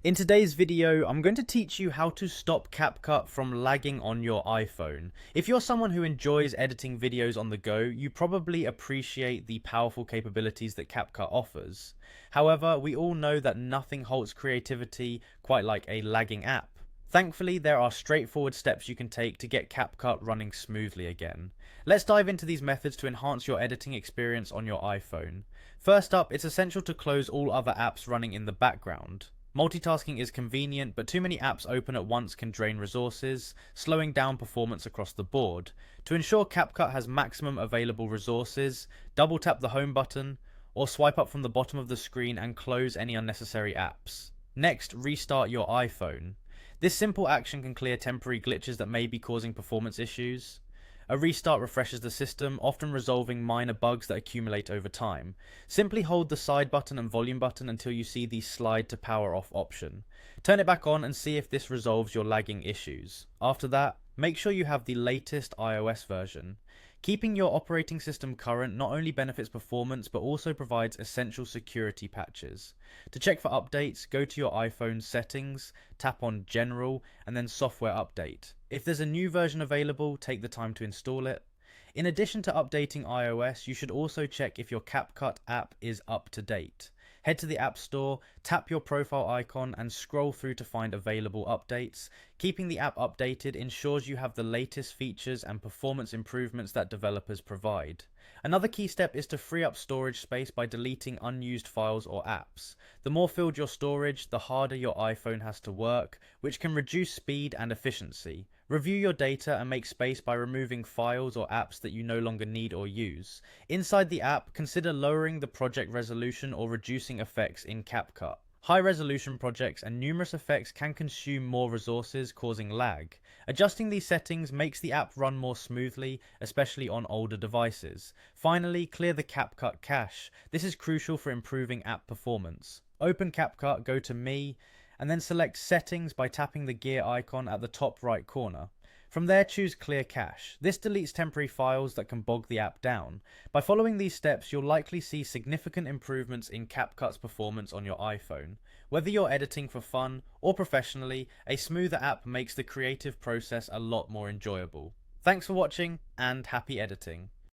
In today's video, I'm going to teach you how to stop Capcut from lagging on your iPhone. If you're someone who enjoys editing videos on the go, you probably appreciate the powerful capabilities that Capcut offers. However, we all know that nothing halts creativity quite like a lagging app. Thankfully, there are straightforward steps you can take to get Capcut running smoothly again. Let's dive into these methods to enhance your editing experience on your iPhone. First up, it's essential to close all other apps running in the background. Multitasking is convenient, but too many apps open at once can drain resources, slowing down performance across the board. To ensure Capcut has maximum available resources, double tap the home button, or swipe up from the bottom of the screen and close any unnecessary apps. Next, restart your iPhone. This simple action can clear temporary glitches that may be causing performance issues. A restart refreshes the system, often resolving minor bugs that accumulate over time. Simply hold the side button and volume button until you see the slide to power off option. Turn it back on and see if this resolves your lagging issues. After that, make sure you have the latest iOS version. Keeping your operating system current not only benefits performance but also provides essential security patches. To check for updates, go to your iPhone's settings, tap on General, and then Software Update. If there's a new version available, take the time to install it. In addition to updating iOS, you should also check if your Capcut app is up to date. Head to the App Store, tap your profile icon and scroll through to find available updates. Keeping the app updated ensures you have the latest features and performance improvements that developers provide. Another key step is to free up storage space by deleting unused files or apps. The more filled your storage, the harder your iPhone has to work, which can reduce speed and efficiency. Review your data and make space by removing files or apps that you no longer need or use. Inside the app, consider lowering the project resolution or reducing effects in Capcut. High-resolution projects and numerous effects can consume more resources, causing lag. Adjusting these settings makes the app run more smoothly, especially on older devices. Finally, clear the Capcut cache. This is crucial for improving app performance. Open Capcut, go to Me, and then select Settings by tapping the gear icon at the top right corner. From there, choose Clear Cache. This deletes temporary files that can bog the app down. By following these steps, you'll likely see significant improvements in Capcut's performance on your iPhone. Whether you're editing for fun or professionally, a smoother app makes the creative process a lot more enjoyable. Thanks for watching, and happy editing.